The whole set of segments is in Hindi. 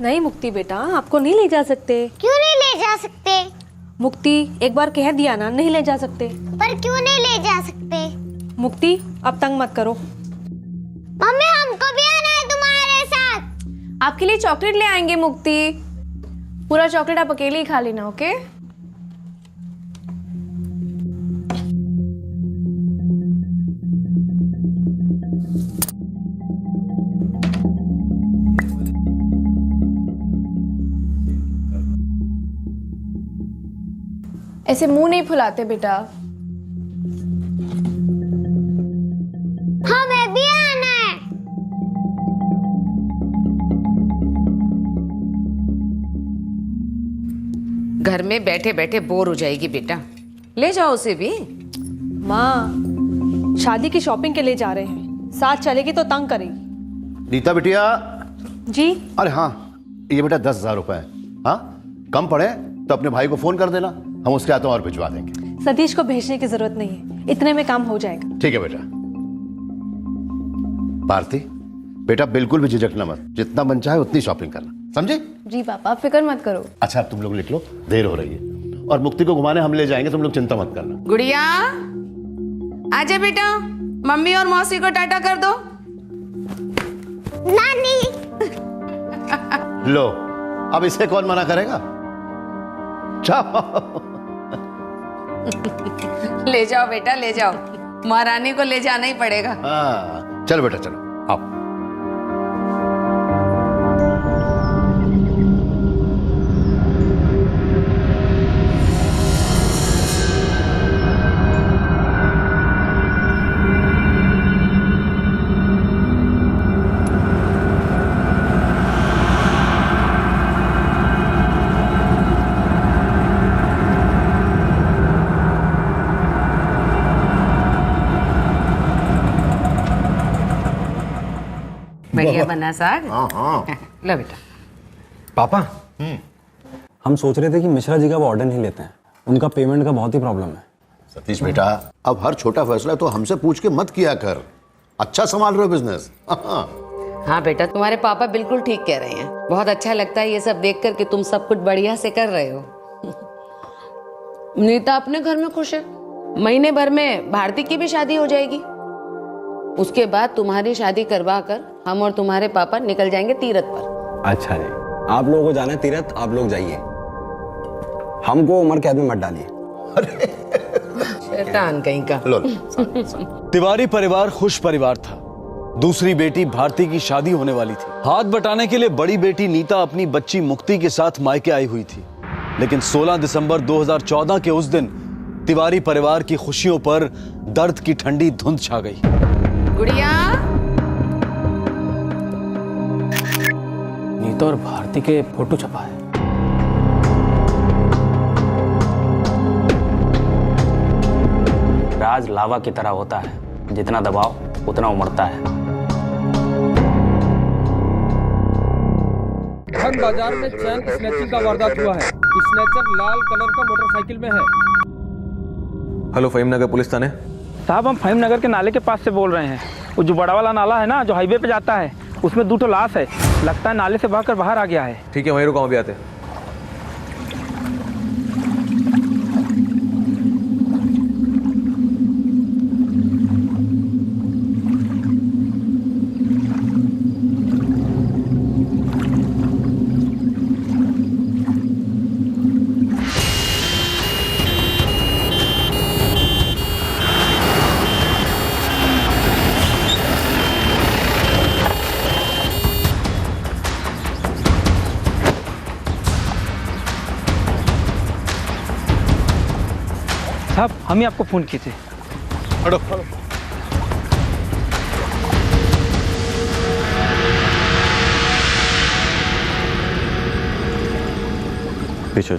नहीं मुक्ति बेटा, आपको नहीं ले जा सकते। क्यों नहीं ले जा सकते? मुक्ति, एक बार कह दिया ना, नहीं ले जा सकते। पर क्यों नहीं ले जा सकते? मुक्ति, अब तंग मत करो। मम्मी हमको भी आना है तुम्हारे साथ। आपके लिए चॉकलेट ले आएंगे मुक्ति। पूरा चॉकलेट आप अकेले ही खा लेना, ओके? ऐसे मुंह नहीं फुलाते बेटा। हमें भी आना है। घर में बैठे बैठे बोर हो जाएगी बेटा, ले जाओ उसे भी। माँ, शादी की शॉपिंग के लिए जा रहे हैं, साथ चलेगी तो तंग करेगी। नीता बिटिया। जी। अरे हाँ, ये बेटा 10,000 रुपए है। हाँ, कम पड़े तो अपने भाई को फोन कर देना, हम उसके हाथों और भिजवा देंगे। सतीश को भेजने की जरूरत नहीं है, इतने में काम हो जाएगा। ठीक है बेटा। भारती बेटा, बिल्कुल भी झिझकना मत, जितना मन चाहे उतनी शॉपिंग करना, समझे? जी पापा, फिक्र मत करो। अच्छा, अब तुम लोग लिख लो, देर हो रही है। और मुक्ति को घुमाने हम ले जाएंगे, तुम लोग चिंता मत करना। गुड़िया आजा बेटा, मम्मी और मौसी को टाटा कर दो। नानी। लो, अब इसे कौन मना करेगा? जाओ। ले जाओ बेटा, ले जाओ, महारानी को ले जाना ही पड़ेगा। हाँ, चलो बेटा, चलो आओ। बढ़िया बना साग। हाँ हाँ। लो बेटा। पापा, हम सोच रहे थे कि मिश्रा जी का वो ऑर्डर नहीं लेते हैं, उनका पेमेंट का बहुत ही प्रॉब्लम है। सतीश बेटा, अब हर छोटा फैसला तो हमसे पूछ के मत किया कर। अच्छा संभाल रहे हो बिजनेस। हाँ बेटा, तुम्हारे पापा बिल्कुल ठीक कह रहे हैं। बहुत अच्छा लगता है ये सब देख कर कि तुम सब कुछ बढ़िया से कर रहे हो। नीता अपने घर में खुश है, महीने भर में भारती की भी शादी हो जाएगी। उसके बाद तुम्हारी शादी करवा कर हम और तुम्हारे पापा निकल जाएंगे तीरथ पर। अच्छा जी, आप लोगों को जाना है तीरथ, आप लोग जाइए, हमको उम्र कैद में मत डालिए। शैतान कहीं का। लो। तिवारी परिवार खुश परिवार था। दूसरी बेटी भारती की शादी होने वाली थी। हाथ बटाने के लिए बड़ी बेटी नीता अपनी बच्ची मुक्ति के साथ मायके आई हुई थी, लेकिन 16 दिसंबर 2014 के उस दिन तिवारी परिवार की खुशियों पर दर्द की ठंडी धुंध छा गई। गुड़िया। नीता और भारती के फोटो छपा है। राज लावा की तरह होता है, जितना दबाव उतना उमड़ता है। धन बाजार में चैन स्नैचिंग का वारदात हुआ है। स्नैचर लाल कलर का मोटरसाइकिल में है। हेलो, फहीम नगर पुलिस थाने। साहब, हम फहीम नगर के नाले के पास से बोल रहे हैं। वो जो बड़ा वाला नाला है ना, जो हाईवे पे जाता है, उसमें 2 लाश है। लगता है नाले से बहकर बाहर आ गया है। ठीक है, वहीं रुका, अभी आते हैं। साहब, हम ही आपको फोन किए थे। हटो। पीछे।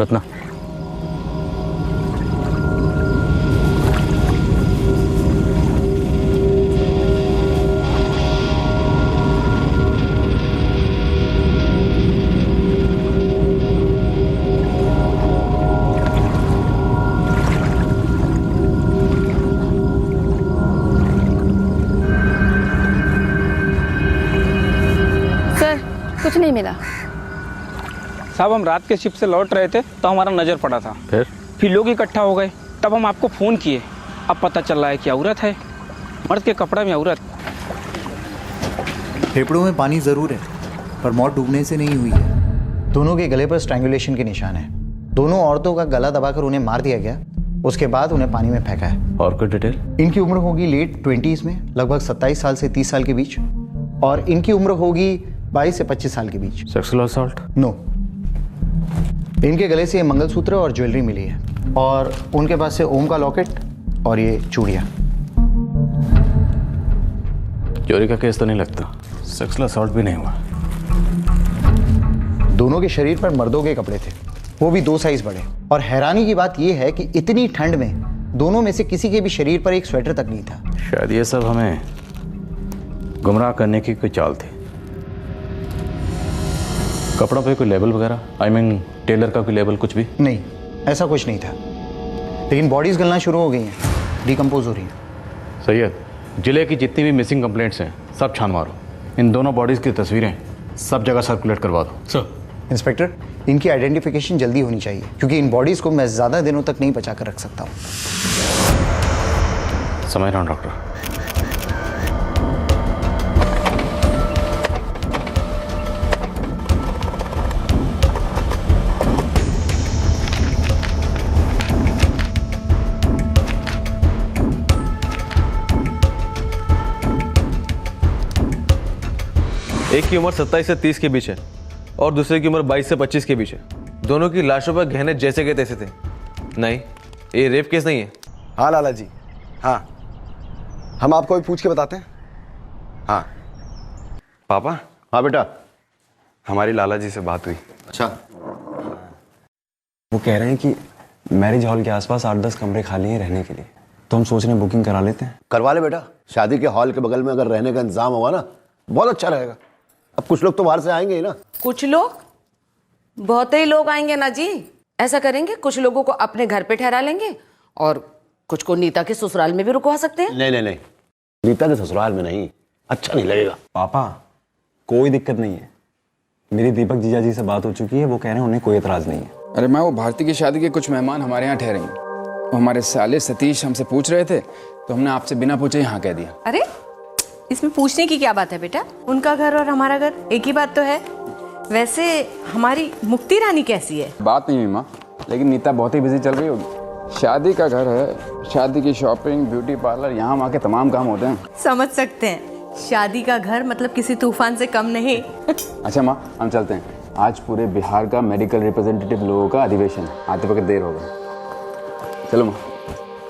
रत्ना, नहीं मिला। साहब हम रात के शिफ्ट से लौट रहे थे तो हमारा नज़र पड़ा था। फिर लोग इकट्ठा हो गए, तब हम आपको फ़ोन किए। अब पता चल रहा है कि औरत है, मर्द के कपड़े में औरत। फेफड़ों में पानी ज़रूर है, पर मौत डूबने से नहीं हुई है। दोनों के गले पर स्ट्रैंगुलेशन के निशान हैं। दोनों औरतों का गला दबाकर उन्हें मार दिया गया, उसके बाद उन्हें पानी में फेंका है। और कोई डिटेल? इनकी उम्र होगी लेट 20s में, लगभग 27 साल से 30 साल के बीच, और इनकी उम्र होगी 22 से 25 साल के बीच। Sexual assault? नो। इनके गले से ये मंगलसूत्र और ज्वेलरी मिली है, और उनके पास से ओम का लॉकेट और ये चूड़ियाँ। चोरी का केस तो नहीं लगता, सेक्सुअल असॉल्ट भी नहीं हुआ। दोनों के शरीर पर मर्दों के कपड़े थे, वो भी 2 साइज बड़े, और हैरानी की बात यह है कि इतनी ठंड में दोनों में से किसी के भी शरीर पर एक स्वेटर तक नहीं था। शायद ये सब हमें गुमराह करने की कोई चाल थी। कपड़ों पे कोई लेबल वगैरह, आई मीन टेलर का कोई लेबल कुछ भी? नहीं, ऐसा कुछ नहीं था, लेकिन बॉडीज गलना शुरू हो गई हैं, डिकम्पोज हो रही हैं। सैयद, जिले की जितनी भी मिसिंग कंप्लेंट्स हैं सब छान मारो। इन दोनों बॉडीज की तस्वीरें सब जगह सर्कुलेट करवा दो। सर। इंस्पेक्टर, इनकी आइडेंटिफिकेशन जल्दी होनी चाहिए, क्योंकि इन बॉडीज को मैं ज़्यादा दिनों तक नहीं बचा कर रख सकता हूँ। समझ रहा हूँ डॉक्टर। एक की उम्र 27 से 30 के बीच है और दूसरे की उम्र 22 से 25 के बीच है। दोनों की लाशों पर गहने जैसे के तैसे थे। नहीं, ये रेप केस नहीं है। हाँ लाला जी, हाँ, हम आपको भी पूछ के बताते हैं। हाँ पापा। हाँ बेटा। हमारी लाला जी से बात हुई। अच्छा। वो कह रहे हैं कि मैरिज हॉल के आसपास 8-10 कमरे खाली हैं रहने के लिए, तो हम सोच रहे हैं बुकिंग करा लेते हैं। करवा ले बेटा, शादी के हॉल के बगल में अगर रहने का इंतजाम हुआ ना, बहुत अच्छा रहेगा। अब कुछ लोग तो बाहर से आएंगे ही ना। कुछ लोग? बहुत ही लोग आएंगे ना जी। ऐसा करेंगे, कुछ लोगों को अपने घर पे ठहरा लेंगे और कुछ को नीता के ससुराल में भी रुकवा सकते हैं। नहीं नहीं नहीं, नीता के ससुराल में नहीं, अच्छा नहीं लगेगा। पापा कोई दिक्कत नहीं है, मेरी दीपक जीजा जी से बात हो चुकी है, वो कह रहे हैं उन्हें कोई एतराज नहीं है। अरे माँ, वो भारती की शादी के कुछ मेहमान हमारे यहाँ ठहरे हैं। वो हमारे साले सतीश हमसे पूछ रहे थे, तो हमने आपसे बिना पूछे यहाँ कह दिया। अरे इसमें पूछने की क्या बात है बेटा, उनका घर और हमारा घर एक ही बात तो है। वैसे हमारी मुक्ति रानी कैसी है? बात नहीं हुई माँ, लेकिन नीता बहुत ही बिजी चल रही होगी। शादी का घर है, शादी की शॉपिंग, ब्यूटी पार्लर, यहाँ वहाँ के तमाम काम होते हैं। समझ सकते हैं, शादी का घर मतलब किसी तूफान से कम नहीं। अच्छा माँ, हम चलते हैं। आज पूरे बिहार का मेडिकल रिप्रेजेंटेटिव लोगों का अधिवेशन है, आते वक्त देर होगा। चलो माँ।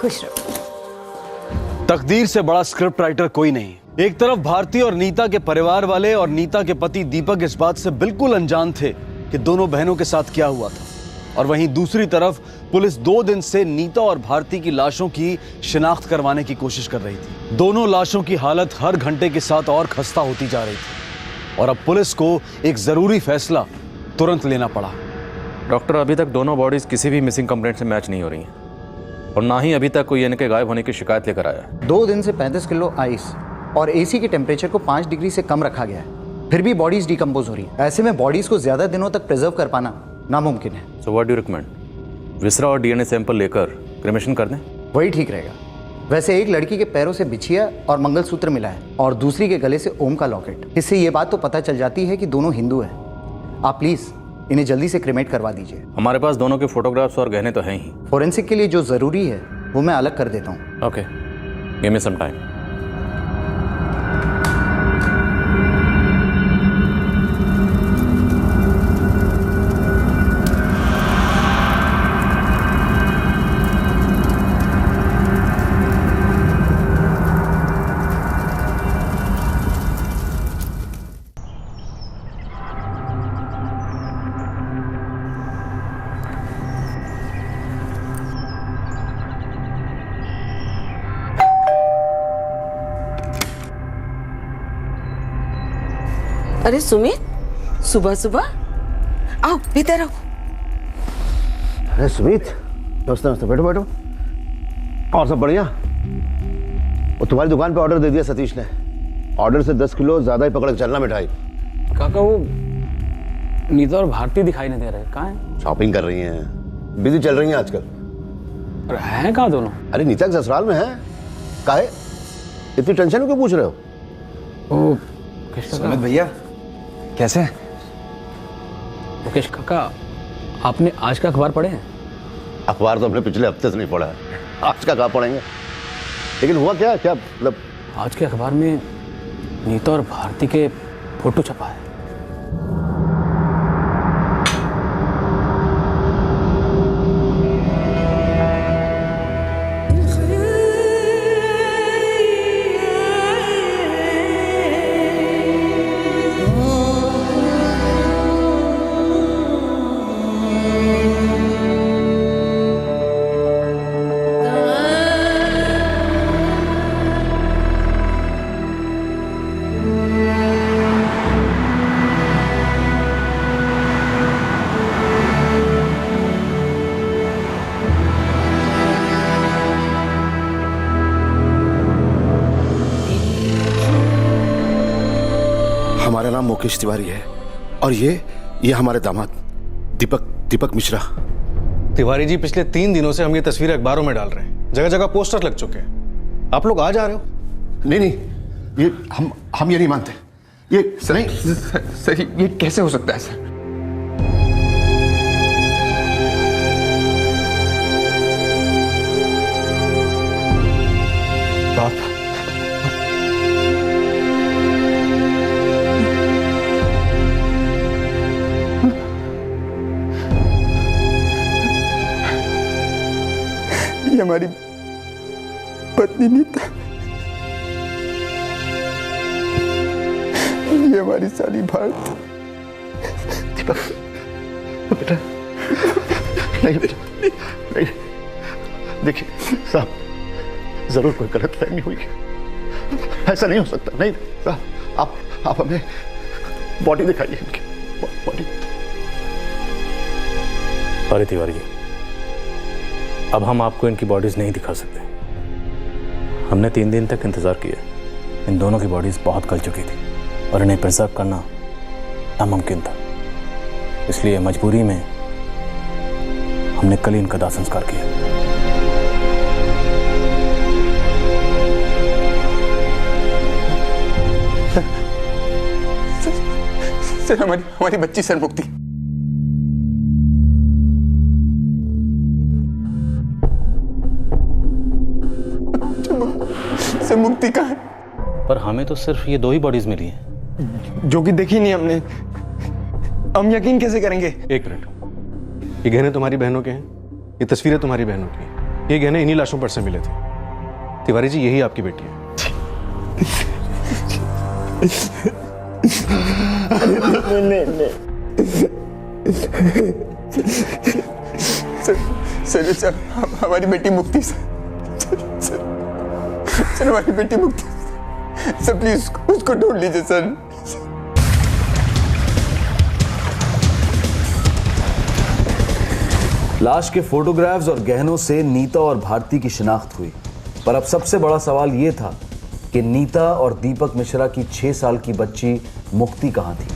खुश रहो। तकदीर से बड़ा स्क्रिप्ट राइटर कोई नहीं। एक तरफ भारती और नीता के परिवार वाले और नीता के पति दीपक इस बात से बिल्कुल अनजान थे कि दोनों बहनों के साथ क्या हुआ था, और वहीं दूसरी तरफ पुलिस 2 दिन से नीता और भारती की लाशों की शिनाख्त करवाने की कोशिश कर रही थी। दोनों लाशों की हालत हर घंटे के साथ और खस्ता होती जा रही थी, और अब पुलिस को एक जरूरी फैसला तुरंत लेना पड़ा। डॉक्टर, अभी तक दोनों बॉडीज किसी भी मिसिंग कंप्लेंट से मैच नहीं हो रही हैं, और ना ही अभी तक कोई इनके गायब होने की शिकायत लेकर आया। 2 दिन से 35 किलो आइस और एसी के टेम्परेचर को 5 डिग्री से कम रखा गया है, फिर भी बॉडीज डिकम्पोज हो रही है। ऐसे में बॉडीज को ज्यादा दिनों तक प्रिजर्व कर पाना नामुमकिन है। So what do you recommend? Viscera और डीएनए सैंपल लेकर क्रेमेशन कर दें? वही ठीक रहेगा। वैसे एक लड़की के पैरों से बिछिया और मंगलसूत्र मिला है, और दूसरी के गले से ओम का लॉकेट। इससे ये बात तो पता चल जाती है कि दोनों हिंदू हैं। आप प्लीज इन्हें जल्दी से क्रेमेट करवा दीजिए। हमारे पास दोनों के फोटोग्राफ्स और गहने तो हैं ही। फोरेंसिक के लिए जो जरूरी है वो मैं अलग कर देता हूँ। Okay, give me some time. अरे सुमित, सुबह सुबह आओ, भीतर आओ। अरे सुमित, नमस्ते नमस्ते, बैठो बैठो। और सब बढ़िया? वो तुम्हारी दुकान पे ऑर्डर दे दिया सतीश ने। ऑर्डर से 10 किलो ज्यादा ही पकड़ के चलना मिठाई। काका वो नीता और भारती दिखाई नहीं दे रहे, कहाँ है? शॉपिंग कर रही हैं, बिजी चल रही हैं आजकल। अरे हैं कहाँ दोनों? अरे नीता के ससुराल में है। काहे इतनी टेंशन क्यों पूछ रहे हो? ओ सुमित भैया कैसे हैं? मुकेश काका, आपने आज का अखबार पढ़े हैं? अखबार तो हमने पिछले हफ्ते से नहीं पढ़ा है, आज का कहाँ पढ़ेंगे? लेकिन हुआ क्या क्या मतलब? आज के अखबार में नीता और भारती के फोटो छपा है। हमारा नाम मुकेश तिवारी है और ये हमारे दामाद दीपक मिश्रा। तिवारी जी, पिछले 3 दिनों से हम ये तस्वीरें अखबारों में डाल रहे हैं, जगह जगह पोस्टर लग चुके हैं। आप लोग आ जा रहे हो? नहीं, ये हम ये नहीं मानते। ये सर ये कैसे हो सकता है सर? बाप, ये हमारी पत्नी नीता, ये हमारी साली भारती। दीपक बेटा, नहीं बेटा, नहीं। देखिए साहब, जरूर कोई गलतफहमी हुई है, ऐसा नहीं हो सकता। नहीं साहब, आप हमें बॉडी दिखाइए इनकी बॉडी। अरे तिवारी जी, अब हम आपको इनकी बॉडीज नहीं दिखा सकते। हमने 3 दिन तक इंतजार किया। इन दोनों की बॉडीज बहुत गल चुकी थी और इन्हें प्रिजर्व करना नामुमकिन था। इसलिए मजबूरी में हमने कल ही इनका दाह संस्कार किया। सर हमारी बच्ची सर मुक्ति। सर मुक्ति कहाँ है? पर हमें तो सिर्फ ये 2 ही बॉडीज मिली हैं, जो कि देखी नहीं हमने। हम यकीन कैसे करेंगे? 1 मिनट। ये गहने तुम्हारी बहनों के हैं, ये तस्वीरें तुम्हारी बहनों की हैं। ये गहने इन्हीं लाशों पर से मिले थे। तिवारी जी, यही आपकी बेटी है। नहीं। सर हमारी बेटी मुक्ति। सर हमारी बेटी मुक्ति। सर प्लीज उसको ढूंढ लीजिए सर। लाश के फोटोग्राफ्स और गहनों से नीता और भारती की शिनाख्त हुई, पर अब सबसे बड़ा सवाल यह था कि नीता और दीपक मिश्रा की 6 साल की बच्ची मुक्ति कहां थी।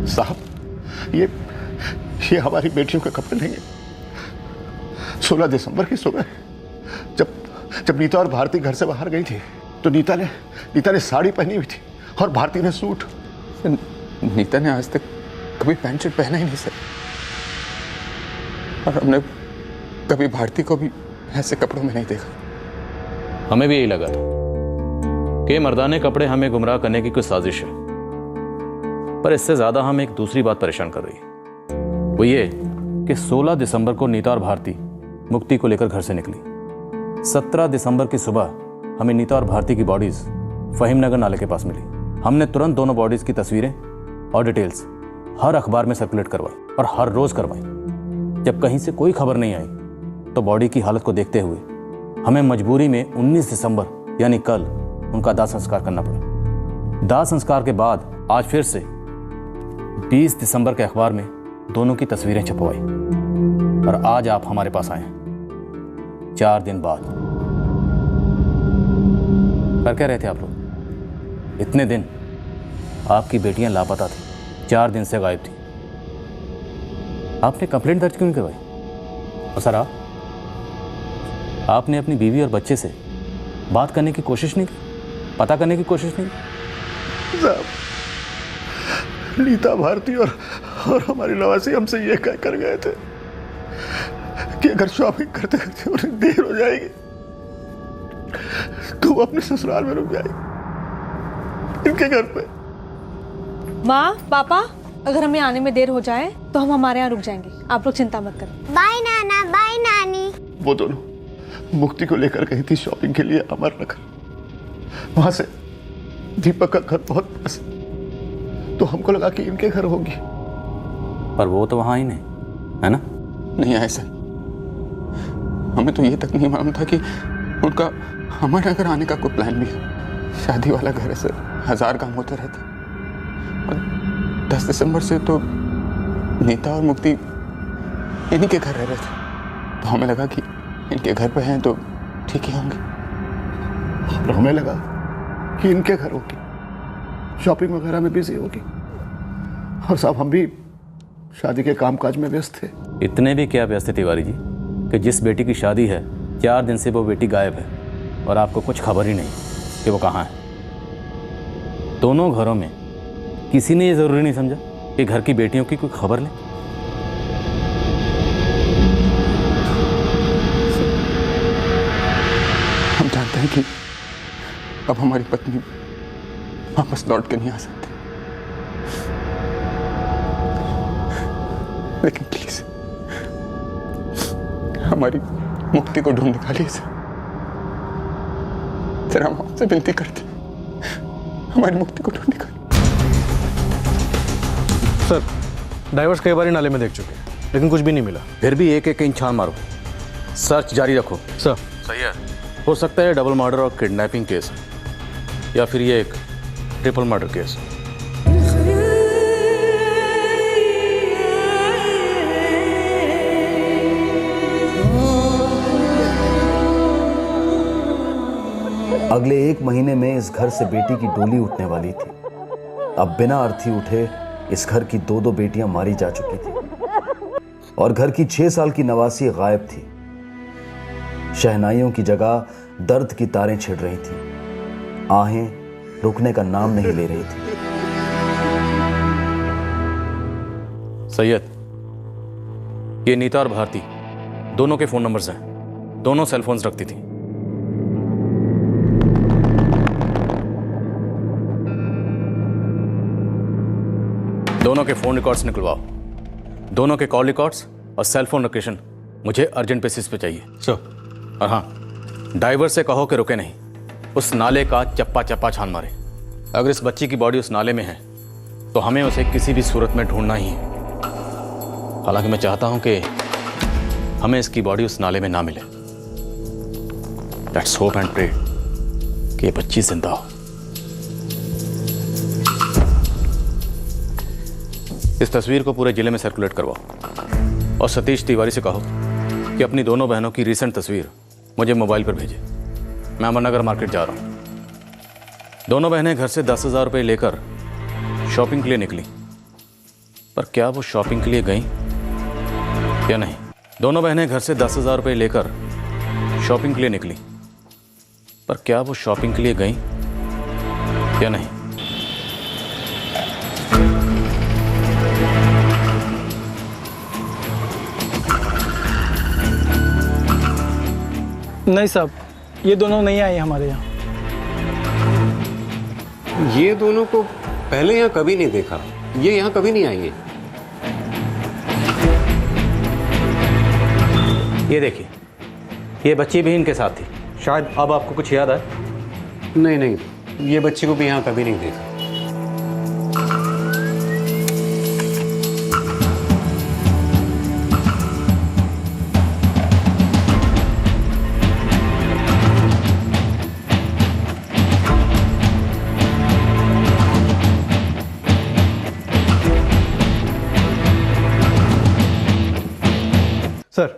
साहब, ये हमारी बेटियों के कपड़े नहीं है। 16 दिसंबर की सुबह जब नीता और भारती घर से बाहर गई थी तो नीता ने साड़ी पहनी हुई थी और भारती ने सूट। नीता ने आज तक कभी पैंट शर्ट पहना ही नहीं सर, और हमने कभी भारती को भी ऐसे कपड़ों में नहीं देखा। हमें भी यही लगा था कि मर्दाने कपड़े हमें गुमराह करने की कुछ साजिश है, पर इससे ज्यादा हम एक दूसरी बात परेशान कर रही है। वो ये कि 16 दिसंबर को नीता और भारती मुक्ति को लेकर घर से निकली। 17 दिसंबर की सुबह हमें नीता और भारती की बॉडीज फहीमनगर नाले के पास मिली। हमने तुरंत दोनों बॉडीज की तस्वीरें और डिटेल्स हर अखबार में सर्कुलेट करवाई और हर रोज करवाई। जब कहीं से कोई खबर नहीं आई तो बॉडी की हालत को देखते हुए हमें मजबूरी में 19 दिसंबर यानी कल उनका दाह संस्कार करना पड़ा। दाह संस्कार के बाद आज फिर से 20 दिसंबर के अखबार में दोनों की तस्वीरें छपवाई और आज आप हमारे पास आए हैं 4 दिन बाद। कर क्या रहे थे आप लोग? इतने दिन आपकी बेटियां लापता थी, 4 दिन से गायब थी। आपने कंप्लेंट दर्ज क्यों नहीं करवाई? और सर आपने अपनी बीवी और बच्चे से बात करने की कोशिश नहीं की, पता करने की कोशिश नहीं की? नीता, भारती और हमारी नवासी हमसे ये कह कर गए थे कि अगर शॉपिंग करते करते उन्हें देर हो जाएगी तो वो अपने ससुराल में रुक जाएगी, इनके घर पे। माँ, पापा, अगर हमें आने में देर हो जाए तो हम हमारे यहाँ रुक जाएंगे, आप लोग चिंता मत करो। बाय नाना, बाय नानी। वो दोनों मुक्ति को लेकर गई थी शॉपिंग के लिए अमरनगर। वहां से दीपक का घर बहुत पास, तो हमको लगा कि इनके घर होगी। पर वो तो वहां ही नहीं है ना? नहीं आए सर, हमें तो ये तक नहीं मालूम था कि उनका अमरनगर आने का कोई प्लान भी है। शादी वाला घर है सर, 1000 काम होते रहते। और 10 दिसंबर से तो नीता और मुक्ति इन्हीं के घर रह रहे थे, तो हमें लगा कि इनके घर पे हैं तो ठीक ही होंगे। और हमें लगा कि इनके घर होगी, शॉपिंग वगैरह में बिजी होगी। और साहब हम भी शादी के कामकाज में व्यस्त थे। इतने भी क्या व्यस्त थे तिवारी जी कि जिस बेटी की शादी है 4 दिन से वो बेटी गायब है और आपको कुछ खबर ही नहीं कि वो कहाँ है। दोनों घरों में किसी ने ये जरूरी नहीं समझा कि घर की बेटियों की कोई खबर ले। हम जानते हैं कि अब हमारी पत्नी वापस लौट के नहीं आ सकती, लेकिन प्लीज हमारी मुक्ति को ढूंढ निकालिए सर, हम आपसे विनती करते हैं, हमारी मुक्ति को ढूंढ निकालिए। सर, डाइवर्स कई बार नाले में देख चुके हैं लेकिन कुछ भी नहीं मिला। फिर भी एक एक इंच छान मारो, सर्च जारी रखो। सर सही है। हो सकता है डबल मर्डर और किडनैपिंग केस है या फिर ये एक ट्रिपल मर्डर केस। अगले 1 महीने में इस घर से बेटी की डोली उठने वाली थी। अब बिना अर्थी उठे इस घर की 2 बेटियां मारी जा चुकी थी और घर की 6 साल की नवासी गायब थी। शहनाइयों की जगह दर्द की तारें छिड़ रही थी, आहें रुकने का नाम नहीं ले रही थी। सैयद, ये नीता और भारती दोनों के फोन नंबर्स हैं, दोनों सेल फोन्स रखती थी। दोनों के फोन रिकॉर्ड्स निकलवाओ, दोनों के कॉल रिकॉर्ड्स और सेल फोन लोकेशन मुझे अर्जेंट बेसिस पे चाहिए। सर। और हाँ, ड्राइवर से कहो कि रुके नहीं, उस नाले का चप्पा चप्पा छान मारे। अगर इस बच्ची की बॉडी उस नाले में है तो हमें उसे किसी भी सूरत में ढूंढना ही है। हालांकि मैं चाहता हूं कि हमें इसकी बॉडी उस नाले में ना मिले। लेट्स होप एंड प्रे कि ये बच्ची जिंदा हो। इस तस्वीर को पूरे जिले में सर्कुलेट करवाओ और सतीश तिवारी से कहो कि अपनी दोनों बहनों की रीसेंट तस्वीर मुझे मोबाइल पर भेजे। मैं अमरनगर मार्केट जा रहा हूँ। दोनों बहनें घर से 10,000 रुपये लेकर शॉपिंग के लिए निकली, पर क्या वो शॉपिंग के लिए गईं या नहीं? दोनों बहनें घर से 10,000 रुपये लेकर शॉपिंग के लिए निकली, पर क्या वो शॉपिंग के लिए गईं या नहीं? नहीं साहब, ये दोनों नहीं आए हमारे यहाँ। ये दोनों को पहले यहाँ कभी नहीं देखा, ये यहाँ कभी नहीं आई है। ये देखिए, ये बच्ची भी इनके साथ थी। शायद अब आपको कुछ याद आए। नहीं नहीं, ये बच्ची को भी यहाँ कभी नहीं देखा। सर,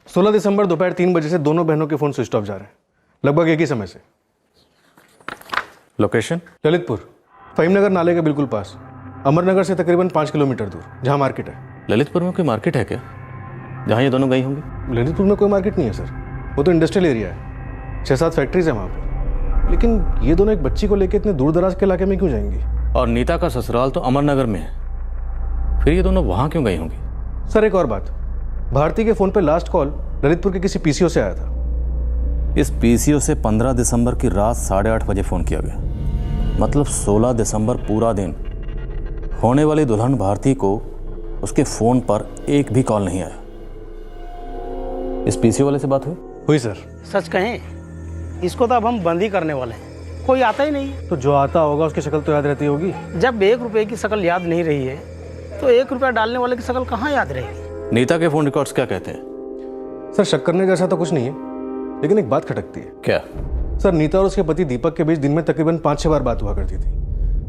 16 दिसंबर दोपहर 3 बजे से दोनों बहनों के फोन स्विच ऑफ जा रहे हैं, लगभग एक ही समय से। लोकेशन? ललितपुर, फहीमनगर नाले के बिल्कुल पास, अमरनगर से तकरीबन 5 किलोमीटर दूर, जहाँ मार्केट है। ललितपुर में कोई मार्केट है क्या, जहाँ ये दोनों गई होंगी? ललितपुर में कोई मार्केट नहीं है सर, वो तो इंडस्ट्रियल एरिया है, 6-7 फैक्ट्रीज है वहाँ पर। लेकिन ये दोनों एक बच्ची को लेकर इतने दूर दराज के इलाके में क्यों जाएंगी? और नीता का ससुराल तो अमरनगर में है, फिर ये दोनों वहाँ क्यों गई होंगी? सर एक और बात, भारती के फोन पे लास्ट कॉल ललितपुर के किसी पीसीओ से आया था। इस पीसीओ से 15 दिसंबर की रात 8:30 बजे फोन किया गया, मतलब 16 दिसंबर पूरा दिन होने वाली दुल्हन भारती को उसके फोन पर एक भी कॉल नहीं आया। इस पीसीओ वाले से बात हुई सर। सच कहें इसको तो अब हम बंद ही करने वाले हैं, कोई आता ही नहीं है। तो जो आता होगा उसकी शक्ल तो याद रहती होगी। जब 1 रुपए की शक्ल याद नहीं रही है तो 1 रुपया डालने वाले की शक्ल कहाँ याद रहेगी? नीता के फोन रिकॉर्ड्स क्या कहते हैं? सर शक करने जैसा तो कुछ नहीं है, लेकिन एक बात खटकती है। क्या? सर नीता और उसके पति दीपक के बीच दिन में तकरीबन 5-6 बार बात हुआ करती थी,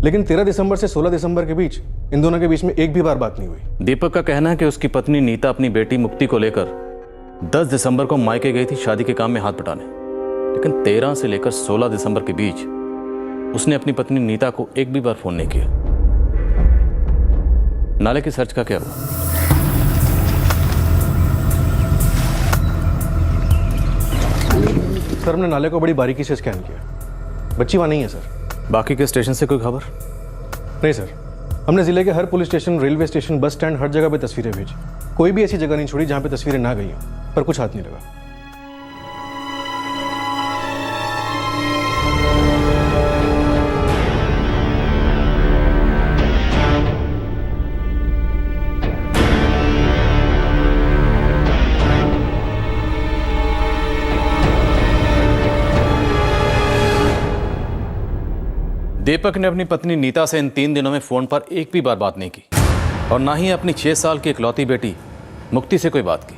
लेकिन 13 दिसंबर से 16 दिसंबर के बीच इन दोनों के बीच में एक भी बार बात नहीं हुई। दीपक का कहना है कि उसकी पत्नी नीता अपनी बेटी मुक्ति को लेकर 10 दिसंबर को मायके गई थी शादी के काम में हाथ बटाने, लेकिन 13 से लेकर 16 दिसंबर के बीच उसने अपनी पत्नी नीता को एक भी बार फोन नहीं किया। नाले की सर्च का क्या हुआ? सर हमने नाले को बड़ी बारीकी से स्कैन किया, बच्ची वहाँ नहीं है सर। बाकी के स्टेशन से कोई खबर? नहीं सर, हमने जिले के हर police station, railway station, bus stand, हर जगह पे तस्वीरें भेजी, कोई भी ऐसी जगह नहीं छोड़ी जहाँ पे तस्वीरें ना गई हों, पर कुछ हाथ नहीं लगा। दीपक ने अपनी पत्नी नीता से इन 3 दिनों में फोन पर एक भी बार बात नहीं की, और ना ही अपनी 6 साल की इकलौती बेटी मुक्ति से कोई बात की,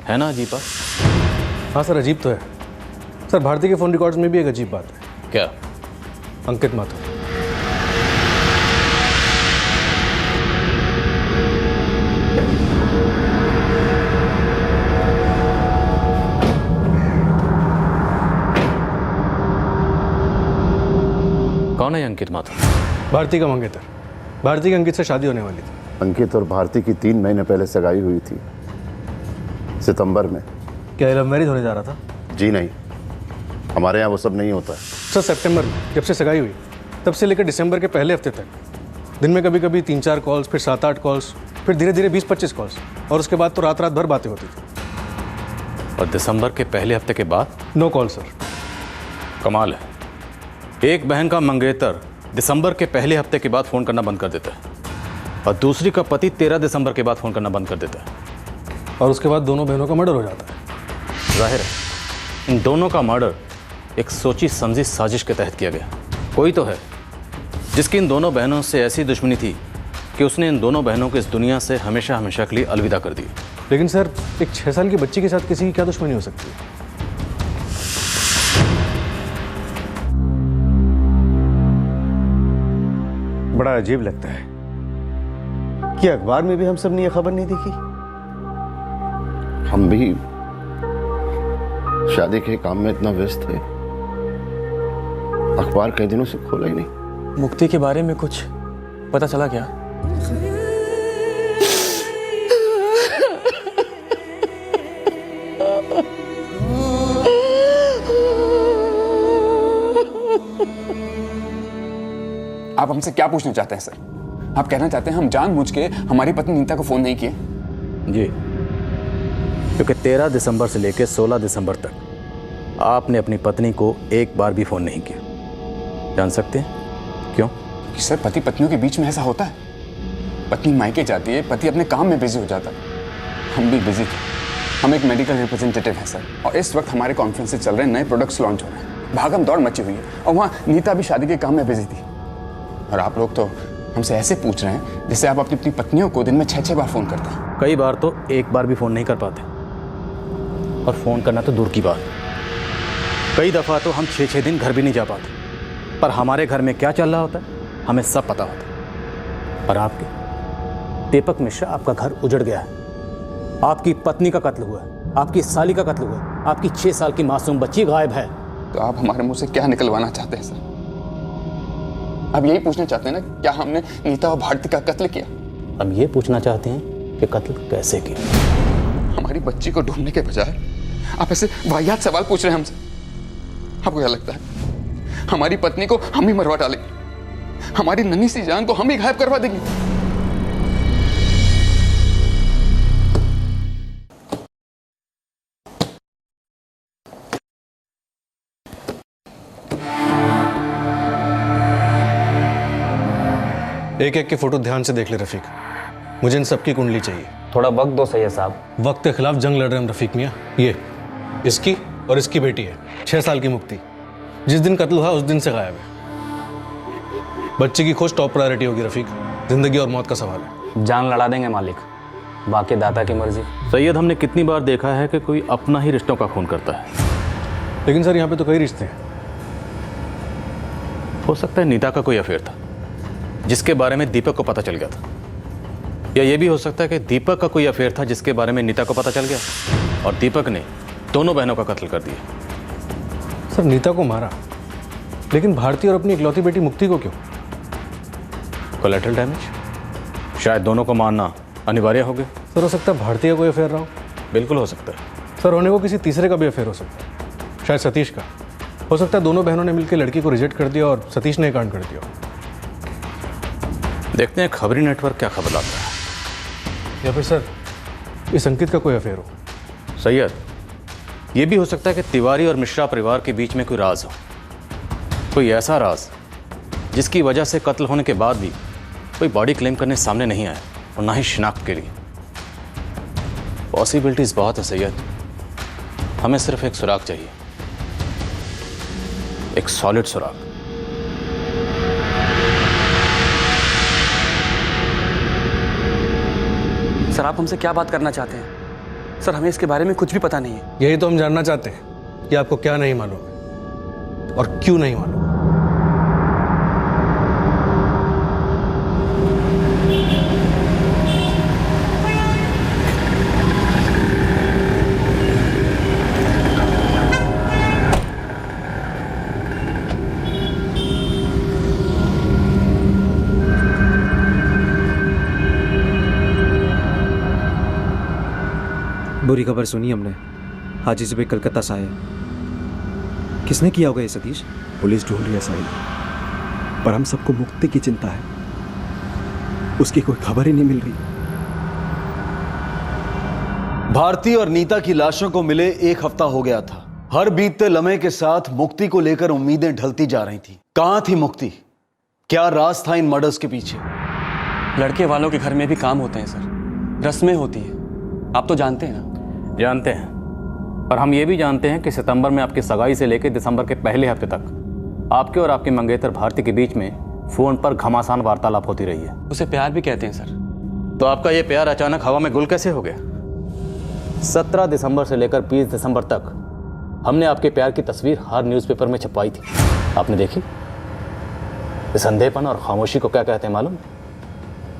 है ना? अजीब बात। हाँ सर अजीब तो है। सर भारती के फोन रिकॉर्ड्स में भी एक अजीब बात है। क्या? अंकित माथुर। कौन है अंकित माथुर? भारती का मंगेतर। भारती की अंकित से शादी होने वाली थी। अंकित और भारती की 3 महीने पहले सगाई हुई थी, सितंबर में। क्या लव मैरिज होने जा रहा था? जी नहीं, हमारे यहाँ वो सब नहीं होता है। सर सितंबर में जब से सगाई हुई तब से लेकर दिसंबर के पहले हफ्ते तक दिन में कभी कभी 3-4 कॉल्स, फिर 7-8 कॉल्स, फिर धीरे धीरे 20-25 कॉल्स, और उसके बाद तो रात रात भर बातें होती थी। और दिसंबर के पहले हफ्ते के बाद? No call sir. कमाल है, एक बहन का मंगेतर दिसंबर के पहले हफ्ते के बाद फोन करना बंद कर देता है, और दूसरी का पति 13 दिसंबर के बाद फोन करना बंद कर देता है, और उसके बाद दोनों बहनों का मर्डर हो जाता है। जाहिर है इन दोनों का मर्डर एक सोची समझी साजिश के तहत किया गया। कोई तो है जिसकी इन दोनों बहनों से ऐसी दुश्मनी थी कि उसने इन दोनों बहनों को इस दुनिया से हमेशा हमेशा के लिए अलविदा कर दी। लेकिन सर एक 6 साल की बच्ची के साथ किसी की क्या दुश्मनी हो सकती है? बड़ा अजीब लगता है कि अखबार में भी हम सब ने यह खबर नहीं देखी। हम भी शादी के काम में इतना व्यस्त थे, अखबार कई दिनों से खोला ही नहीं। मुक्ति के बारे में कुछ पता चला क्या? आप हमसे क्या पूछना चाहते हैं सर? आप कहना चाहते हैं हम जानबूझ के हमारी पत्नी नीता को फोन नहीं किए? जी, क्योंकि 13 दिसंबर से लेकर 16 दिसंबर तक आपने अपनी पत्नी को एक बार भी फोन नहीं किया। जान सकते हैं कि सर पति पत्नियों के बीच में ऐसा होता है। पत्नी मायके जाती है, पति अपने काम में बिजी हो जाता है। हम भी बिजी थे। हम एक मेडिकल रिप्रेजेंटेटिव हैं सर, और इस वक्त हमारे कॉन्फ्रेंसेस चल रहे हैं, नए प्रोडक्ट्स लॉन्च हो रहे हैं, भागम दौड़ मची हुई है। और वहाँ नीता भी शादी के काम में बिजी थी। और आप लोग तो हमसे ऐसे पूछ रहे हैं जैसे आप अपनी पत्नियों को दिन में 6-6 बार फोन करते हैं। कई बार तो एक बार भी फ़ोन नहीं कर पाते, और फ़ोन करना तो दूर की बात। कई दफ़ा तो हम 6-6 दिन घर भी नहीं जा पाते। पर हमारे घर में क्या चल रहा होता है हमें सब पता होता है। और आपके दीपक मिश्रा, आपका घर उजड़ गया है, आपकी पत्नी का कत्ल हुआ है, आपकी साली का कत्ल हुआ है, आपकी 6 साल की मासूम बच्ची गायब है। तो आप हमारे मुंह से क्या निकलवाना चाहते हैं सर? अब यही पूछना चाहते हैं ना, क्या हमने नीता और भारती का कत्ल किया? हम ये पूछना चाहते हैं कि कत्ल कैसे किया। हमारी बच्ची को ढूंढने के बजाय आप ऐसे वाहियात सवाल पूछ रहे हैं हमसे। आपको क्या लगता है हमारी पत्नी को हम ही मरवा डालेंगे? हमारी नन्ही सी जान को हम ही गायब करवा देंगे? एक एक के फोटो ध्यान से देख ले रफीक, मुझे इन सबकी कुंडली चाहिए। थोड़ा वक्त दो सैयद साहब। वक्त के खिलाफ जंग लड़ रहे हैं रफीक मियाँ। ये इसकी और इसकी बेटी है, 6 साल की मुक्ति, जिस दिन कत्ल हुआ उस दिन से गायब है। बच्चे की खोज टॉप प्रायोरिटी होगी रफीक, जिंदगी और मौत का सवाल है। जान लड़ा देंगे मालिक, बाकी दाता की मर्जी। सैयद, हमने कितनी बार देखा है कि कोई अपना ही रिश्तों का खून करता है। लेकिन सर यहाँ पे तो कई रिश्ते हैं। हो सकता है नीता का कोई अफेयर था जिसके बारे में दीपक को पता चल गया था, या ये भी हो सकता है कि दीपक का कोई अफेयर था जिसके बारे में नीता को पता चल गया और दीपक ने दोनों बहनों का कत्ल कर दिया। सर नीता को मारा, लेकिन भारती और अपनी इकलौती बेटी मुक्ति को क्यों? Collateral damage. शायद दोनों को मारना अनिवार्य हो गया। सर हो सकता है भारती का कोई अफेयर रहा हो। बिल्कुल हो सकता है। सर होने को किसी तीसरे का भी अफेयर हो सकता है, शायद सतीश का। हो सकता है दोनों बहनों ने मिलकर लड़की को रिजेक्ट कर दिया और सतीश ने कांड कर दिया। देखते हैं खबरी नेटवर्क क्या खबर लाता है। या फिर सर इस अंकित का कोई अफेयर हो। सैयद, ये भी हो सकता है कि तिवारी और मिश्रा परिवार के बीच में कोई राज हो, कोई ऐसा राज जिसकी वजह से कत्ल होने के बाद भी कोई बॉडी क्लेम करने सामने नहीं आया, और ना ही शिनाख्त के लिए। पॉसिबिलिटीज बहुत है सैयद, हमें सिर्फ एक सुराग चाहिए, एक सॉलिड सुराग। सर आप हमसे क्या बात करना चाहते हैं? सर हमें इसके बारे में कुछ भी पता नहीं है। यही तो हम जानना चाहते हैं कि आपको क्या नहीं मालूम है और क्यों नहीं मालूम। बुरी खबर सुनी हमने, हाजी सुबह कलकत्ता से आए। किसने किया होगा ये सतीश? पुलिस ढूंढ रही है साहिल, पर हम सबको मुक्ति की चिंता है, उसकी कोई खबर ही नहीं मिल रही। भारती और नीता की लाशों को मिले 1 हफ्ता हो गया था। हर बीतते लम्हे के साथ मुक्ति को लेकर उम्मीदें ढलती जा रही थी। कहां थी मुक्ति? क्या राज था इन मर्डर्स के पीछे? लड़के वालों के घर में भी काम होते हैं सर, रस्में होती हैं, आप तो जानते हैं ना। जानते हैं, पर हम ये भी जानते हैं कि सितंबर में आपकी सगाई से लेकर दिसंबर के पहले हफ्ते तक आपके और आपकी मंगेतर भारती के बीच में फोन पर घमासान वार्तालाप होती रही है। उसे प्यार भी कहते हैं सर। तो आपका ये प्यार अचानक हवा में गुल कैसे हो गया? 17 दिसंबर से लेकर 20 दिसंबर तक हमने आपके प्यार की तस्वीर हर न्यूज़पेपर में छपवाई थी, आपने देखी? इस अंधेपन और खामोशी को क्या कहते हैं मालूम?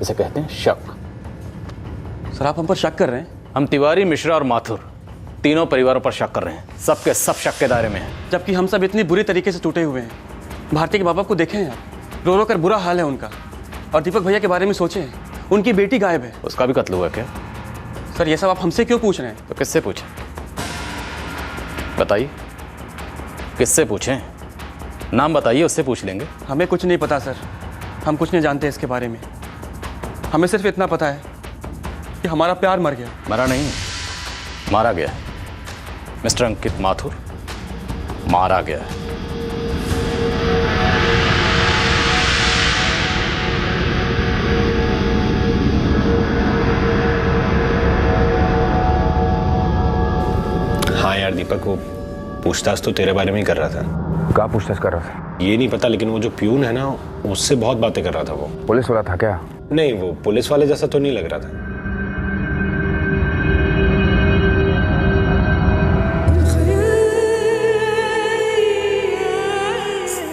इसे कहते हैं शक। सर आप हम पर शक कर रहे हैं? हम तिवारी, मिश्रा और माथुर तीनों परिवारों पर शक कर रहे हैं। सबके सब शक के दायरे में हैं। जबकि हम सब इतनी बुरी तरीके से टूटे हुए हैं। भारती के बाबा को देखें हैं, रो रो कर बुरा हाल है उनका। और दीपक भैया के बारे में सोचें, उनकी बेटी गायब है। उसका भी कत्ल हुआ क्या? सर ये सब आप हमसे क्यों पूछ रहे हैं? तो किससे पूछें? बताइए, किससे पूछें? नाम बताइए, उससे पूछ लेंगे। हमें कुछ नहीं पता सर, हम कुछ नहीं जानते इसके बारे में। हमें सिर्फ इतना पता है कि हमारा प्यार मर गया। मरा नहीं, मारा गया है। मिस्टर अंकित माथुर मारा गया है। दीपक वो पूछताछ तो तेरे बारे में ही कर रहा था। क्या पूछताछ कर रहा था? ये नहीं पता, लेकिन वो जो प्यून है ना, उससे बहुत बातें कर रहा था वो। पुलिस वाला था क्या? नहीं, वो पुलिस वाले जैसा तो नहीं लग रहा था।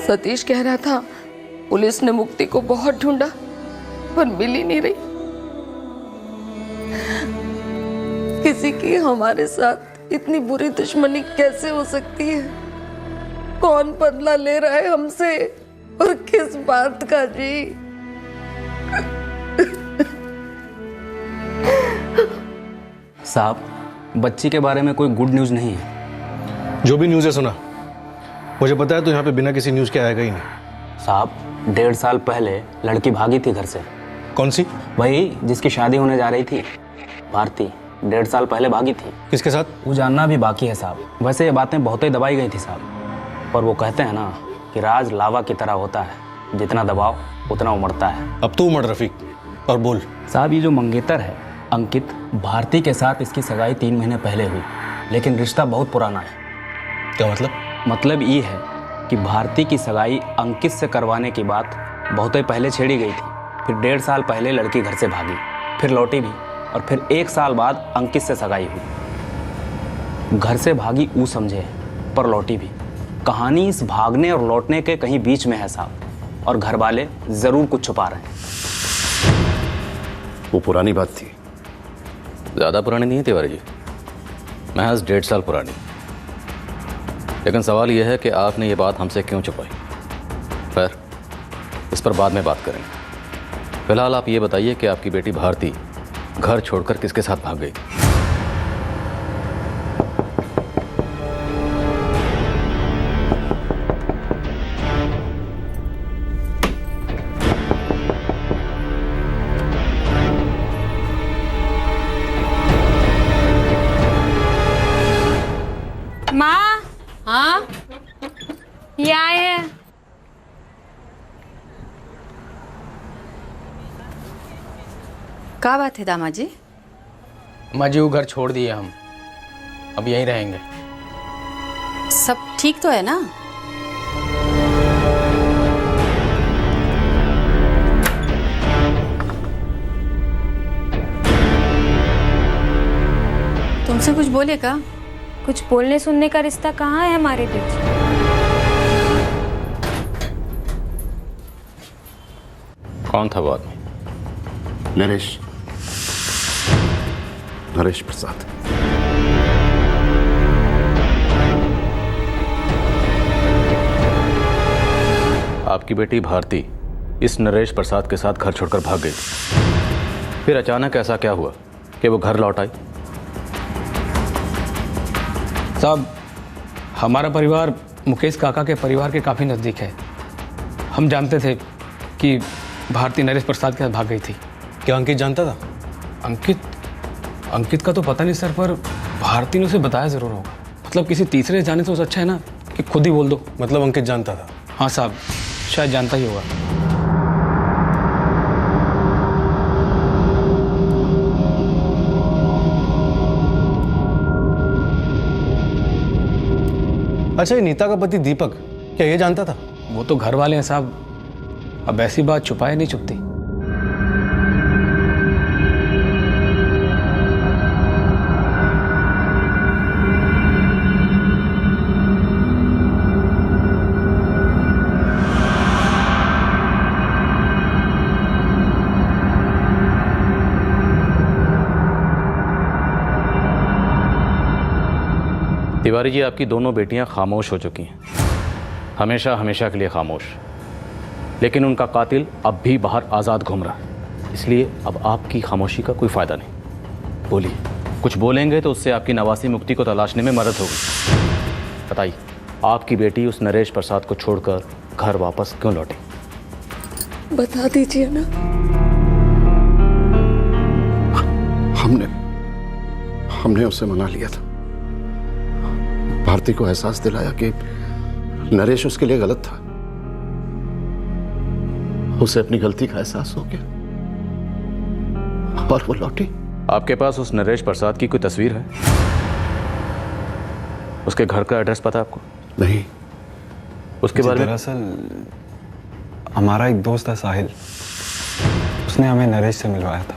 सतीश कह रहा था पुलिस ने मुक्ति को बहुत ढूंढा पर मिल ही नहीं रही। किसी की हमारे साथ इतनी बुरी दुश्मनी कैसे हो सकती है? कौन बदला ले रहा है हमसे और किस बात का जी? साहब, बच्ची के बारे में कोई गुड न्यूज़ नहीं है। जो भी न्यूज़ है सुना, मुझे पता है तो यहाँ पे बिना किसी न्यूज़ के आएगा ही नहीं। साहब, 1.5 साल पहले लड़की भागी थी घर से। कौन सी? वही जिसकी शादी होने जा रही थी, भारती। 1.5 साल पहले भागी थी। किसके साथ? वो जानना भी बाकी है साहब। वैसे ये बातें बहुत ही दबाई गई थी साहब, पर वो कहते हैं ना कि राज लावा की तरह होता है, जितना दबाओ उतना उमड़ता है। अब तू उमड़ रफीक, और बोल। साहब, ये जो मंगेतर है अंकित, भारती के साथ इसकी सगाई 3 महीने पहले हुई, लेकिन रिश्ता बहुत पुराना है। क्या मतलब? मतलब ये है कि भारती की सगाई अंकित से करवाने की बात बहुत ही पहले छेड़ी गई थी। फिर 1.5 साल पहले लड़की घर से भागी, फिर लौटी भी, और फिर 1 साल बाद अंकित से सगाई हुई। घर से भागी ऊ समझे, पर लौटी भी। कहानी इस भागने और लौटने के कहीं बीच में है साहब, और घर वाले जरूर कुछ छुपा रहे हैं। वो पुरानी बात थी। ज़्यादा पुरानी नहीं है तिवारी जी, महज 1.5 साल पुरानी। लेकिन सवाल यह है कि आपने ये बात हमसे क्यों छुपाई? खैर, इस पर बाद में बात करेंगे। फिलहाल आप ये बताइए कि आपकी बेटी भारती घर छोड़कर किसके साथ भाग गई? माँ। हाँ, ये आए हैं। क्या बात है दामाद जी? माँ जी, वो घर छोड़ दिए हम, अब यहीं रहेंगे। सब ठीक तो है ना? तुमसे कुछ बोले का? कुछ बोलने सुनने का रिश्ता कहाँ है हमारे बीच? कौन था वो आदमी? नरेश प्रसाद। आपकी बेटी भारती इस नरेश प्रसाद के साथ घर छोड़कर भाग गई। फिर अचानक ऐसा क्या हुआ कि वो घर लौट आई? साहब, हमारा परिवार मुकेश काका के परिवार के काफ़ी नज़दीक है। हम जानते थे कि भारती नरेश प्रसाद के साथ भाग गई थी। क्या अंकित जानता था? अंकित का तो पता नहीं सर, पर भारती ने उसे बताया ज़रूर होगा। मतलब किसी तीसरे जाने से अच्छा है ना कि खुद ही बोल दो। मतलब अंकित जानता था? हाँ साहब, शायद जानता ही होगा। अच्छा, ये नीता का पति दीपक, क्या ये जानता था? वो तो घर वाले हैं साहब, अब ऐसी बात छुपाए नहीं छुपती। तिवारी जी, आपकी दोनों बेटियां खामोश हो चुकी हैं, हमेशा हमेशा के लिए खामोश। लेकिन उनका कातिल अब भी बाहर आज़ाद घूम रहा है, इसलिए अब आपकी खामोशी का कोई फ़ायदा नहीं। बोलिए, कुछ बोलेंगे तो उससे आपकी नवासी मुक्ति को तलाशने में मदद होगी। बताइए, आपकी बेटी उस नरेश प्रसाद को छोड़कर घर वापस क्यों लौटी? बता दीजिए ना। हमने उसे मना लिया था। भारती को एहसास दिलाया कि नरेश उसके लिए गलत था। उसे अपनी गलती का एहसास हो गया और वो लौटी। आपके पास उस नरेश प्रसाद की कोई तस्वीर है? उसके घर का एड्रेस पता है आपको? नहीं। उसके बारे में? दरअसल हमारा एक दोस्त है साहिल, उसने हमें नरेश से मिलवाया था।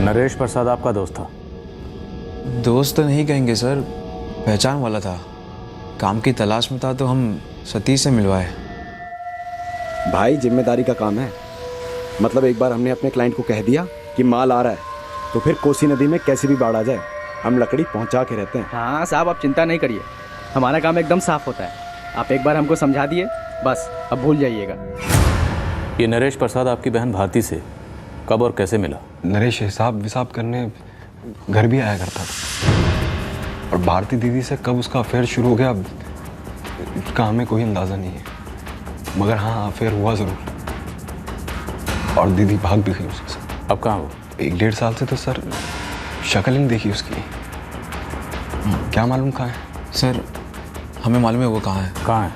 नरेश प्रसाद आपका दोस्त था? दोस्त तो नहीं कहेंगे सर, पहचान वाला था। काम की तलाश में था तो हम सतीश से मिलवाए। भाई जिम्मेदारी का काम है। मतलब एक बार हमने अपने क्लाइंट को कह दिया कि माल आ रहा है, तो फिर कोसी नदी में कैसे भी बाढ़ आ जाए हम लकड़ी पहुंचा के रहते हैं। हाँ साहब, आप चिंता नहीं करिए, हमारा काम एकदम साफ होता है। आप एक बार हमको समझा दिए, बस अब भूल जाइएगा। ये नरेश प्रसाद आपकी बहन भारती से कब और कैसे मिला? नरेश हिसाब विसाब करने घर भी आया करता था, और भारती दीदी से कब उसका अफेयर शुरू हो गया उसका हमें कोई अंदाज़ा नहीं है, मगर हाँ अफेयर हुआ ज़रूर, और दीदी भाग भी गई उसके साथ। अब कहाँ हो? 1-1.5 साल से तो सर शक्ल नहीं देखी उसकी। क्या मालूम कहाँ है? सर हमें मालूम है वो कहाँ है। कहाँ है?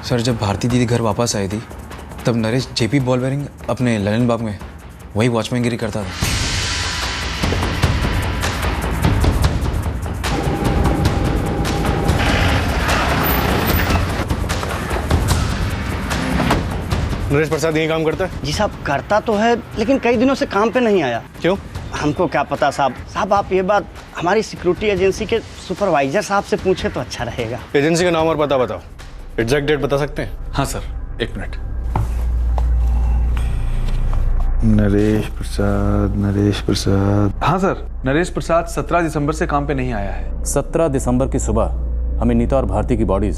सर जब भारती दीदी घर वापस आई थी तब नरेश जेपी बॉल बेरिंग अपने ललन बाग में वही वॉचमैनगिरी करता था। नरेश प्रसाद यही काम करता है? जी साहब करता तो है, लेकिन कई दिनों से काम पे नहीं आया। क्यों? हमको क्या पता साहब। साहब आप ये बात हमारी सिक्योरिटी एजेंसी के सुपरवाइजर साहब से पूछे तो अच्छा रहेगा। एजेंसी का नाम और पता बताओ, एग्जैक्ट डेट बता सकते हैं? हाँ सर, 1 मिनट। नरेश प्रसाद। हाँ सर, नरेश प्रसाद 17 दिसंबर से काम पे नहीं आया है। 17 दिसंबर की सुबह हमें नीता और भारती की बॉडीज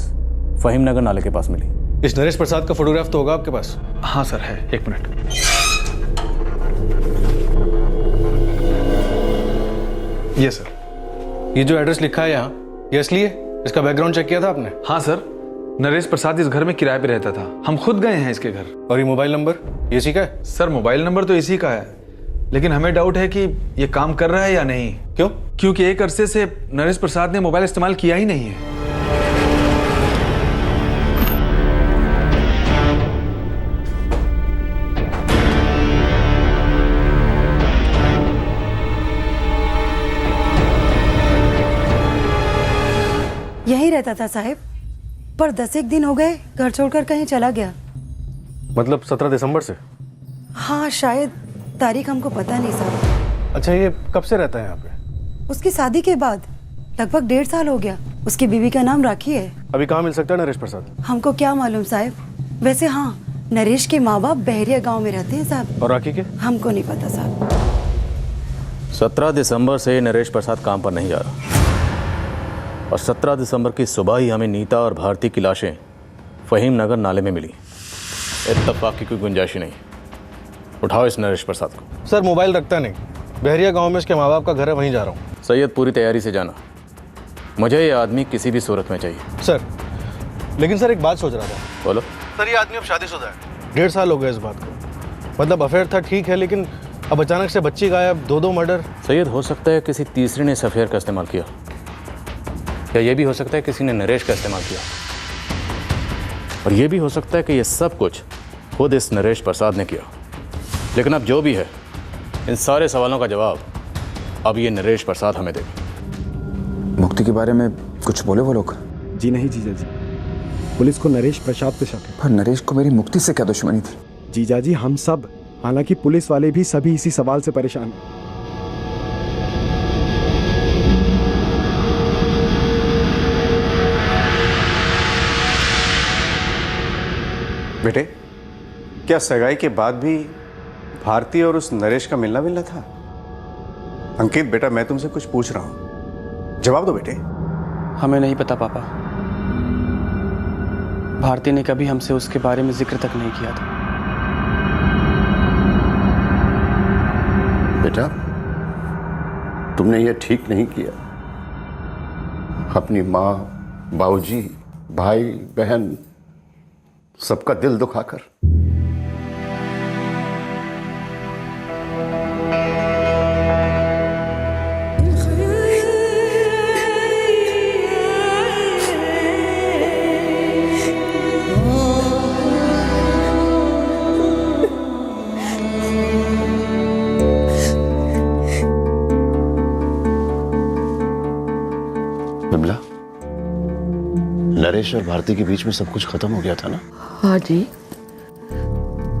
फहीम नगर नाले के पास मिली। इस नरेश प्रसाद का फोटोग्राफ तो होगा आपके पास? हाँ सर है, 1 मिनट। ये सर, ये जो एड्रेस लिखा है यहाँ, ये असली है? इसका बैकग्राउंड चेक किया था आपने? हाँ सर, नरेश प्रसाद इस घर में किराए पे रहता था, हम खुद गए हैं इसके घर। और ये मोबाइल नंबर इसी का है? सर मोबाइल नंबर तो इसी का है, लेकिन हमें डाउट है कि ये काम कर रहा है या नहीं। क्यों? क्योंकि एक अरसे से नरेश प्रसाद ने मोबाइल इस्तेमाल किया ही नहीं है। यहीं रहता था साहब, पर 10 दिन हो गए घर छोड़कर कहीं चला गया। मतलब 17 दिसंबर से? हाँ शायद, तारीख हमको पता नहीं साहब। अच्छा, ये कब से रहता है यहाँ पे? उसकी शादी के बाद लगभग 1.5 साल हो गया। उसकी बीवी का नाम राखी है। अभी कहाँ मिल सकता है नरेश प्रसाद? हमको क्या मालूम साहब। वैसे हाँ, नरेश के माँ बाप बहरिया गांव में रहते हैं साहब। और राखी के? हमको नहीं पता साहब। 17 दिसंबर से नरेश प्रसाद काम पर नहीं जा रहा, और 17 दिसंबर की सुबह ही हमें नीता और भारती की लाशें फहीम नगर नाले में मिली। इत्तेफाक की कोई गुंजाइश ही नहीं। उठाओ इस नरेश प्रसाद को। सर मोबाइल रखता नहीं, बहरिया गांव में इसके माँ बाप का घर है, वहीं जा रहा हूँ। सैयद पूरी तैयारी से जाना, मुझे ये आदमी किसी भी सूरत में चाहिए। सर लेकिन सर एक बात सोच रहा था। बोलो। सर ये आदमी अब शादीशुदा है, 1.5 साल हो गया इस बात को। मतलब अफेयर था ठीक है, लेकिन अब अचानक से बच्ची गायब, 2 मर्डर। सैयद हो सकता है किसी तीसरे ने इस अफेयर का इस्तेमाल किया, या ये भी हो सकता है किसी ने नरेश का इस्तेमाल किया, और ये भी हो सकता है कि ये सब कुछ खुद इस नरेश प्रसाद ने किया। लेकिन अब जो भी है, इन सारे सवालों का जवाब अब ये नरेश प्रसाद हमें देगा। मुक्ति के बारे में कुछ बोले वो लोग? जी नहीं जीजा जी, पुलिस को नरेश प्रसाद पे शक है। पर नरेश को मेरी मुक्ति से क्या दुश्मनी थी? जीजा जी हम सब, हालांकि पुलिस वाले भी सभी इसी सवाल से परेशान हैं। बेटे, क्या सगाई के बाद भी भारती और उस नरेश का मिलना मिलना था? अंकित बेटा, मैं तुमसे कुछ पूछ रहा हूं, जवाब दो बेटे। हमें नहीं पता पापा, भारती ने कभी हमसे उसके बारे में जिक्र तक नहीं किया था। बेटा, तुमने ये ठीक नहीं किया। अपनी माँ, बाबूजी, भाई, बहन सबका दिल दुखाकर। नरेश और भारती के बीच में सब कुछ खत्म हो गया था ना? हाँ जी,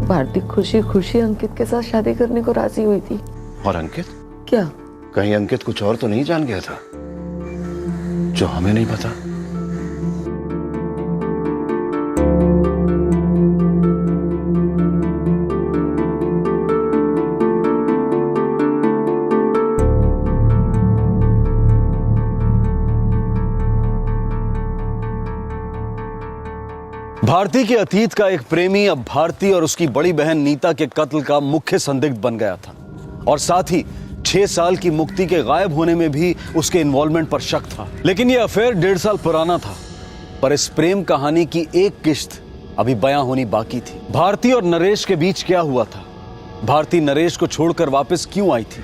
भारती खुशी खुशी अंकित के साथ शादी करने को राजी हुई थी। और अंकित? क्या कहीं अंकित कुछ और तो नहीं जान गया था जो हमें नहीं पता? भारती के अतीत का एक प्रेमी अब भारती और उसकी बड़ी बहन नीता के कत्ल का मुख्य संदिग्ध बन गया था और साथ ही 6 साल की मुक्ति के गायब होने में भी उसके इन्वॉल्वमेंट पर शक था। लेकिन यह अफेयर 1.5 साल पुराना था, पर इस प्रेम कहानी की एक किश्त अभी बयां होनी बाकी थी। भारती और नरेश के बीच क्या हुआ था? भारती नरेश को छोड़कर वापस क्यों आई थी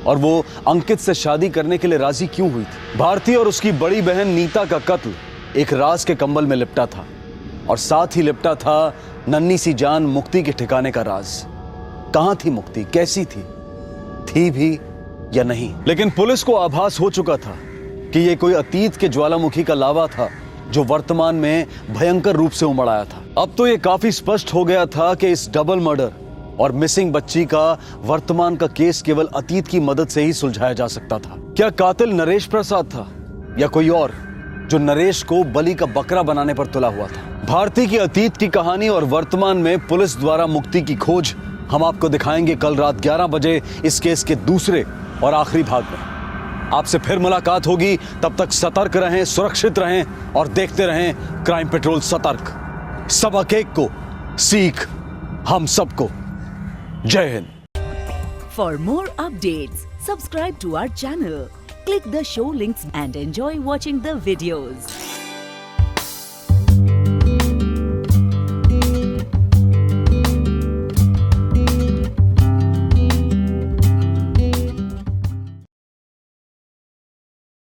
और वो अंकित से शादी करने के लिए राजी क्यों हुई थी? भारती और उसकी बड़ी बहन नीता का कत्ल एक राज के कंबल में लिपटा था और साथ ही लिपटा था नन्ही सी जान मुक्ति के ठिकाने का राज। कहां थी मुक्ति? कैसी थी भी या नहीं? लेकिन पुलिस को आभास हो चुका था कि यह कोई अतीत के ज्वालामुखी का लावा था जो वर्तमान में भयंकर रूप से उमड़ आया था। अब तो यह काफी स्पष्ट हो गया था कि इस डबल मर्डर और मिसिंग बच्ची का वर्तमान का केस केवल अतीत की मदद से ही सुलझाया जा सकता था। क्या कातिल नरेश प्रसाद था या कोई और जो नरेश को बलि का बकरा बनाने पर तुला हुआ था? भारती की अतीत की कहानी और वर्तमान में पुलिस द्वारा मुक्ति की खोज हम आपको दिखाएंगे कल रात 11 बजे इस केस के दूसरे और आखिरी भाग में। आपसे फिर मुलाकात होगी, तब तक सतर्क रहें, सुरक्षित रहें और देखते रहें क्राइम पेट्रोल सतर्क। सबक एक को सीख हम सबको। जय हिंद। For more updates subscribe to our channel, click the show links and enjoy watching the videos.